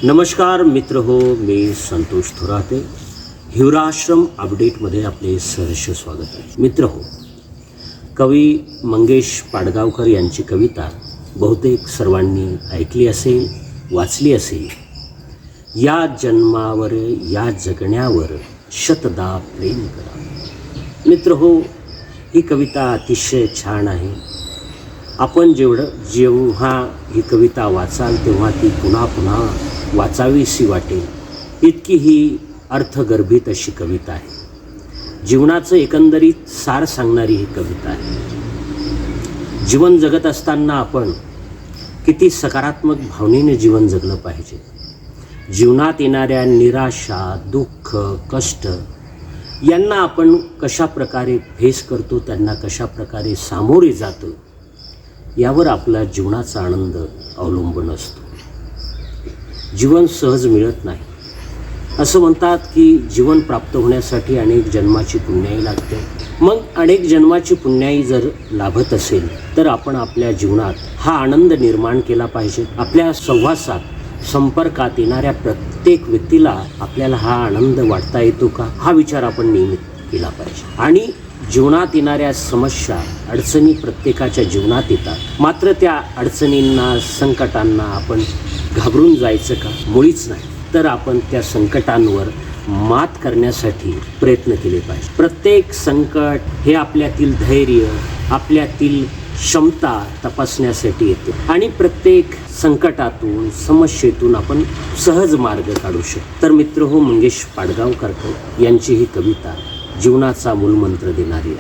नमस्कार मित्र हो, मी संतोष थोराते. हिवराश्रम अपडेटमध्ये आपले सहर्ष स्वागत आहे. मित्र हो, कवी मंगेश पाडगावकर यांची कविता बहुतेक सर्वांनी ऐकली असेल, वाचली असेल. या जन्मावर या जगण्यावर शतदा प्रेम करा. मित्र हो, ही कविता अतिशय छान आहे. आपण जेव्हा ही कविता वाचाल तेव्हा ती पुन्हा पुन्हा वाचावीशी वाटेल, इतकी ही अर्थगर्भित अशी कविता आहे. जीवनाचं एकंदरीत सार सांगणारी ही कविता आहे. जीवन जगत असताना आपण किती सकारात्मक भावनेने जीवन जगलं पाहिजे. जीवनात येणाऱ्या निराशा, दुःख, कष्ट यांना आपण कशा प्रकारे फेस करतो, त्यांना कशा प्रकारे सामोरे जातो, यावर आपला जीवनाचा आनंद अवलंबून असतो. जीवन सहज मिळत नाही. असं म्हणतात की जीवन प्राप्त होण्यासाठी अनेक जन्माची पुण्याई लागते. मग अनेक जन्माची पुण्याई जर लाभत असेल तर आपण आपल्या जीवनात हा आनंद निर्माण केला पाहिजे. आपल्या सहवासात, संपर्कात येणाऱ्या प्रत्येक व्यक्तीला आपल्याला हा आनंद वाटता येतो का, हा विचार आपण नेहमी केला पाहिजे. आणि जीवनात येणाऱ्या समस्या, अडचणी प्रत्येकाच्या जीवनात येतात. मात्र त्या अडचणींना, संकटांना आपण घाबरून जायचं का? मुळीच नाही. तर आपण त्या संकटांवर मात करण्यासाठी प्रयत्न केले पाहिजे. प्रत्येक संकट हे आपल्यातील धैर्य, आपल्यातील क्षमता तपासण्यासाठी येते आणि प्रत्येक संकटातून, समस्येतून आपण सहज मार्ग काढू शकतो. तर मित्र हो, मंगेश पाडगावकर यांची ही कविता जीवनाचा मूलमंत्र देणारी आहे.